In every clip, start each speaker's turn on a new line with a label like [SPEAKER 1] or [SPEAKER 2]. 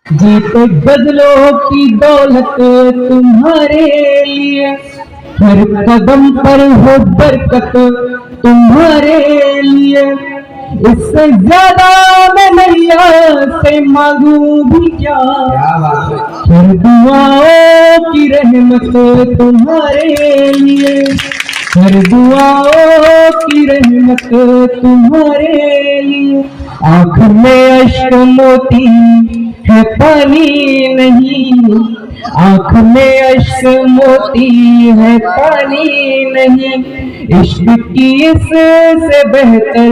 [SPEAKER 1] जीते गजलों की दौलत तुम्हारे लिए, हर कदम पर हो बरकत तुम्हारे लिए। इससे ज्यादा मैं नैया से मांगू भी क्या, हर दुआओं की रहमत तुम्हारे लिए, हर दुआओं की रहमत तुम्हारे लिए। आँख में अश्क मोती है पानी नहीं, आँख में अश्क मोती है पानी नहीं। इश्क की इससे बेहतर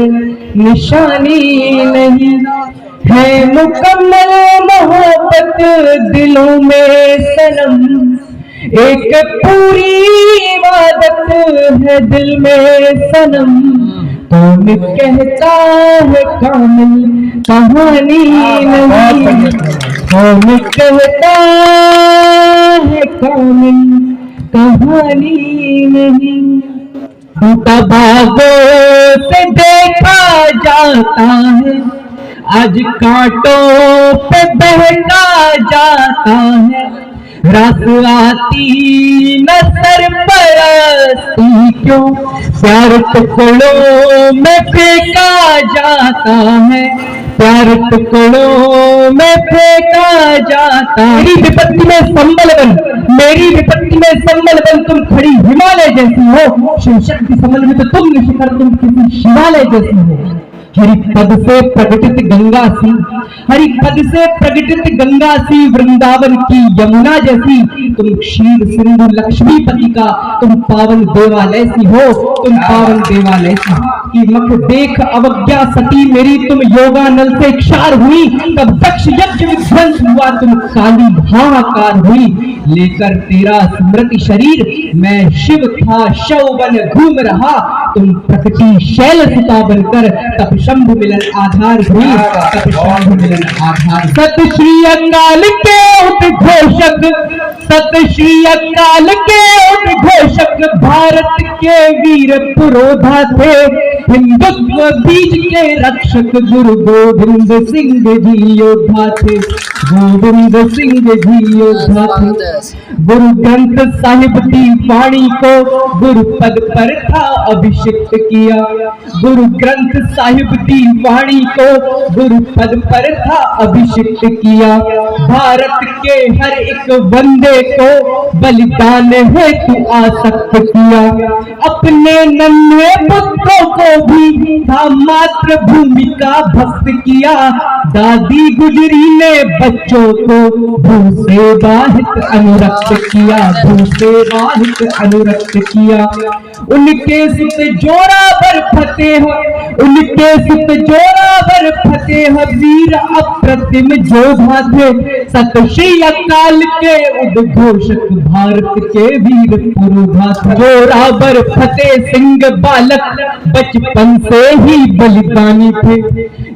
[SPEAKER 1] निशानी नहीं है, मुकम्मल मोहब्बत दिलों में सनम। एक पूरी इबादत है दिल में सनम। कौन कहता है कामिल कहानी नहीं, कौन कहता है कामिल कहानी नहीं। तबागों से देखा जाता है, आज कांटों पे बहका जाता है। रस आती न सरपरस्ती क्यों, प्यार टुकड़ों में फेंका जाता है, प्यार टुकड़ों में फेंका जाता है। मेरी विपत्ति में संबल बन, मेरी विपत्ति में संबल बन, तुम खड़ी हिमालय जैसी हो। शिव शक्ति संबल में तो तुम निशिखर, तुम किसी शिवालय जैसी हो। हरिपद से प्रकटित गंगा सी, हरिपद से प्रकटित गंगा सी, वृंदावन की यमुना जैसी। तुम क्षीर सिंधु लक्ष्मीपति का तुम पावन देवालय सी हो, तुम पावन देवालय सी। कि मख देख अवज्ञा सती मेरी, तुम योगानल से क्षार हुई। तब दक्ष यज्ञ विध्वंस हुआ, तुम काली हाहाकार हुई। लेकर तेरा स्मृति शरीर मैं शिव था, शव बन घूम रहा। तुम प्रकटी शैल सुता बनकर तब शंभु मिलन आधार हुई, तब शंभु मिलन आधार। सत श्री अकाल के उद्घोषक, सत श्री अकाल के उद्घोषक, भारत के वीर पुरोधा थे। हिंदुत्व बीज के रक्षक गुरु गोविंद सिंह जी योद्धा थे, गोविंद सिंह जी योद्धा थे। गुरु ग्रंथ साहिब की वाणी को गुरु पद पर था अभिषिक्त किया, गुरु ग्रंथ साहिब की वाणी को गुरु पद पर था अभिषिक्त किया। भारत के हर एक बंदे को बलिदान हेतु आसक्त किया। अपने नन्हे पुत्रों को भी था मातृभूमि का भक्त किया। दादी गुजरी ने बच्चों को भू से बाहित अनुरक्त किया, भू से बाहित अनुरक्त किया। उनके सुत जोरावर फतेह, उनके सुत जोरावर फतेह, वीर अप्रतिम योद्धा थे। सत श्री अकाल के उद्घोषक भारत के वीर पुरोधा थे। जोरावर फतेह सिंह बालक बचपन से ही बलिदानी थे,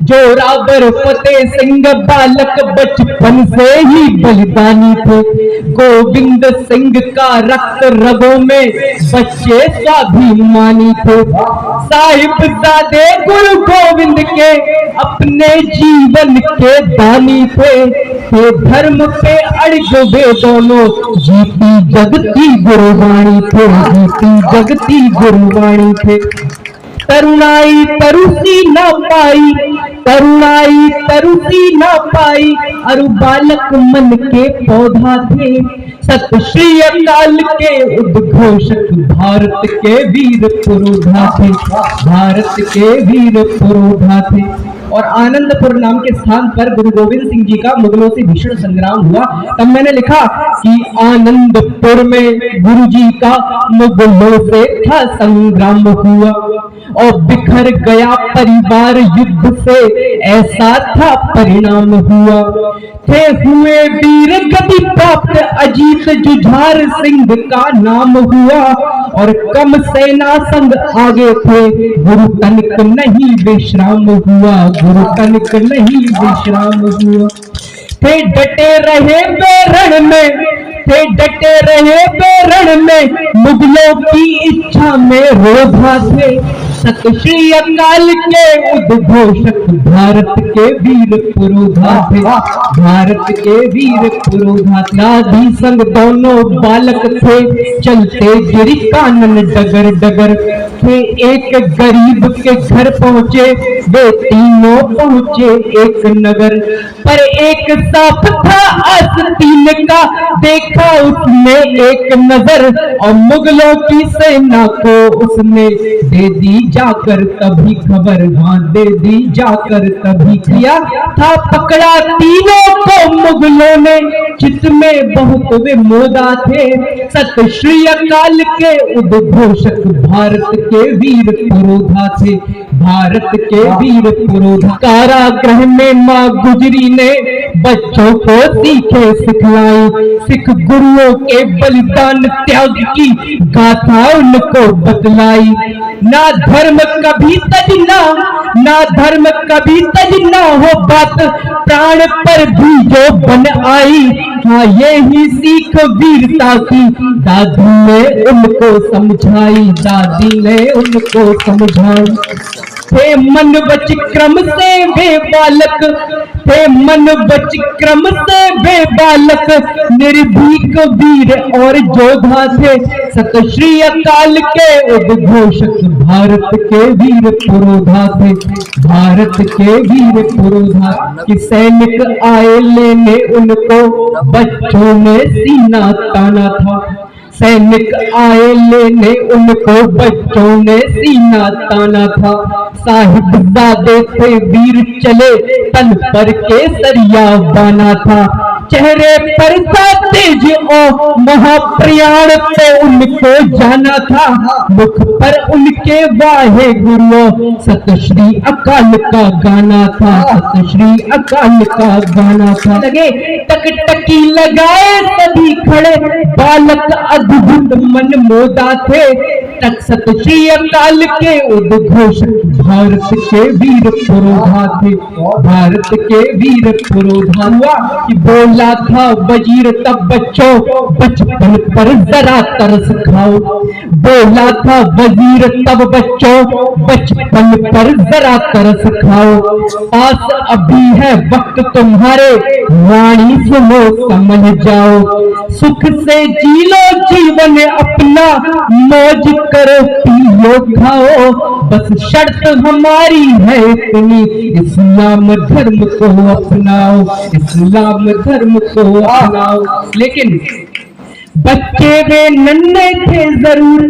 [SPEAKER 1] जोरावर फतेह सिंह बालक बचपन से ही बलिदानी थे। गोविंद सिंह का रक्त रगों में बच्चे स्वाभिमानी थे। साहिबजादे गुरु गोविंद के अपने जीवन के दानी थे। ये धर्म पे अड़ग वे दोनों, जीती जगती गुरुवाणी थे, जीती जगती गुरुवाणी थे। तरुणाई तरुसी न पाई, तरुणाई तरुसी न पाई, अरु बालक मन के पौधा थे। सत श्री अकाल के उद्घोषक भारत के वीर पुरोधा थे, भारत के वीर पुरोधा थे। और आनंदपुर नाम के स्थान पर गुरु गोविंद सिंह जी का मुगलों से भीषण संग्राम हुआ। तब मैंने लिखा कि आनंदपुर में गुरु जी का मुगलों से था संग्राम हुआ, और बिखर गया परिवार युद्ध से, ऐसा था परिणाम हुआ। थे हुए वीर गति प्राप्त अजीत जुझार सिंह का नाम हुआ, और कम सेना संग आगे थे, गुरु तनिक नहीं विश्राम हुआ, गुरु तनिक नहीं विश्राम हुआ। थे डटे रहे बेरण में, थे डटे रहे बेरण में, मुगलों की इच्छा में रोधा थे। सत श्री अकाल के उद्घोषक भारत के वीर पुरोधा थे, भारत के वीर पुरोधा। दादी संग दोनों बालक थे, चलते गिरी कानन डगर डगर थे। एक गरीब के घर पहुंचे, वे तीनों पहुंचे एक नगर। पर एक सांप था आस्तीन का, देखा उसने एक नजर, और मुगलों की सेना को उसने दे दी जाकर तभी खबर। हाँ, दे दी जाकर तभी। किया था पकड़ा तीनों को मुगलों ने, चित्त में बहुत वे मोदा थे। सत श्री अकाल के उद्घोषक भारत के वीर पुरोधा थे, भारत के वीर पुरोधा। कारागृह में माँ गुजरी ने बच्चों को सीखे सिखलाई, सिख गुरुओं के बलिदान त्याग की गाथा उनको बतलाई। ना धर्म कभी तजना, ना धर्म कभी तजना हो बात, प्राण पर भी जो बन आई। हाँ, ये ही सीख वीरता की दादी ने उनको समझाई, दादी ने उनको समझाई। थे मन बच क्रम से वे बालक, थे मन बच क्रम से वे बालक, निर्भीक वीर और योद्धा थे। सत श्री अकाल के उद्घोषक भारत के वीर पुरोधा थे, भारत के वीर पुरोधा। कि सैनिक आए लेने उनको, बच्चों ने सीना ताना था। सैनिक आए लेने उनको, बच्चों ने सीना ताना था। साहिबजादे थे वीर चले, तन पर केसरिया बाना था। चेहरे पर था तेज और महाप्रयाण पे उनको जाना था। मुख पर उनके वाहे गुरुओं, सत श्री अकाल का गाना था, सत श्री अकाल का गाना था। लगे टकटकी लगाए सभी खड़े, बालक अद्भुत मन मोदा थे। तक सत श्री अकाल के उद्घोषक भारत के वीर पुरोधा थे, भारत के वीर पुरोधा। हुआ कि बोला था वजीर तब बच्चों, बचपन पर जरा तरस खाओ। बोला था वजीर तब बच्चों, बचपन पर जरा तरस खाओ। पास अभी है वक्त तुम्हारे, वाणी सुनो समझ जाओ। सुख से जी लो जीवन अपना, मौज करो पियो खाओ। बस शर्त हमारी है इतनी, इस्लाम धर्म को अपनाओ, इस्लाम धर्म को अपनाओ। लेकिन बच्चे वे नन्हे थे जरूर,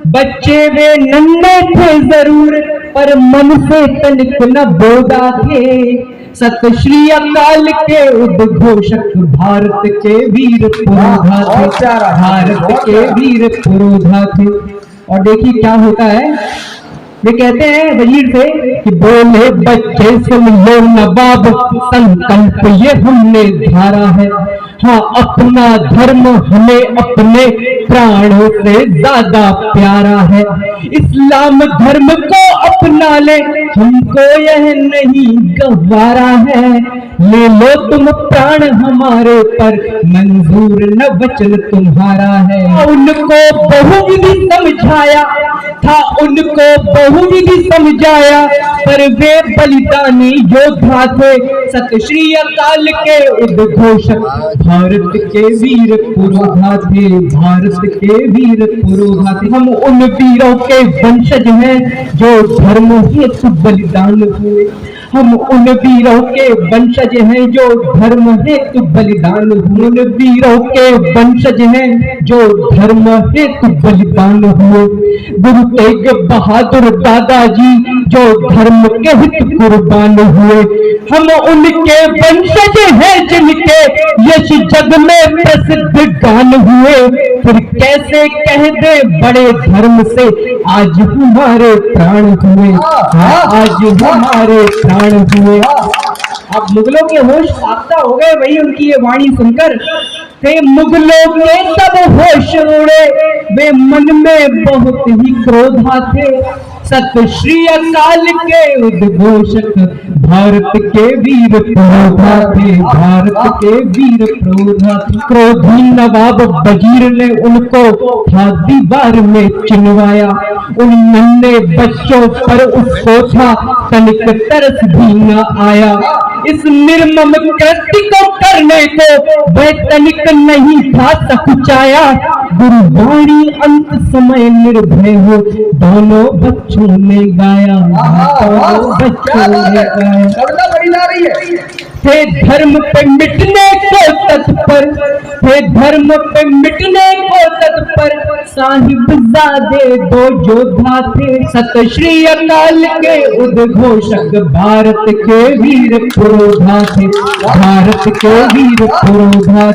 [SPEAKER 1] बच्चे वे नन्हे थे जरूर, पर मन से तनिक न बोधा थे। सत श्री अकाल के उद्घोषक भारत के वीर पुरोधा थे, भारत के वीर पुरोधा थे। और देखिए क्या होता है, वे कहते हैं वजीर से कि बोले बच्चे सुन लो नवाब, संकल्प ये हमने धारा है। हाँ, अपना धर्म हमें अपने प्राणों से ज्यादा प्यारा है। इस्लाम धर्म को अपना ले, हमको यह नहीं गवारा है। ले लो तुम प्राण हमारे पर, मंजूर न वचन तुम्हारा है। उनको बहुविधि समझाया था, उनको बहुविधि समझाया, पर वे बलिदानी योद्धा थे। सत श्री अकाल के उद्घोषक भारत के वीर पुरोधा थे, भारत के वीर पुरोधा थे। हम उन वीरों के वंशज हैं जो धर्म हेतु बलिदान हुए। हम उन वीरों के वंशज हैं जो धर्म हेतु बलिदान हुए। उन वीरों के वंशज हैं जो धर्म हेतु बलिदान हुए। गुरु तेग बहादुर दादाजी जो धर्म के हित कुर्बान हुए। हम उनके वंशज हैं जिनके यश जग में प्रसिद्ध गान हुए। फिर कैसे कह दे बड़े धर्म से आज हमारे प्राण हुए, आज हमारे प्राण हुए। अब मुगलों के होश फाख्ता हो गए वही उनकी ये वाणी सुनकर। थे मुगलों के तब होश उड़े, वे मन में बहुत ही क्रोधा थे। सत श्री अकाल के उद्घोषक भारत के वीर पुरोधा थे, भारत के वीर पुरोधा थे। क्रोधी नवाब वजीर ने उनको था दीवार में चिनवाया, उन नन्हे बच्चों पर उसको था तनिक तरस भी न आया। इस निर्मम कृत्य को करने को वह तनिक नहीं था सकुचाया। गुरुवाणी अंत समय निर्भय हो दोनों बच्चों ने गाया, दोनों बच्चों ने गाया। थे धर्म पे मिटने को तत्पर, थे धर्म पे मिटने को तत्पर, साहिबजादे दो योद्धा थे, सत श्री अकाल के उद्घोषक भारत के वीर पुरोधा थे, भारत के वीर पुरोधा।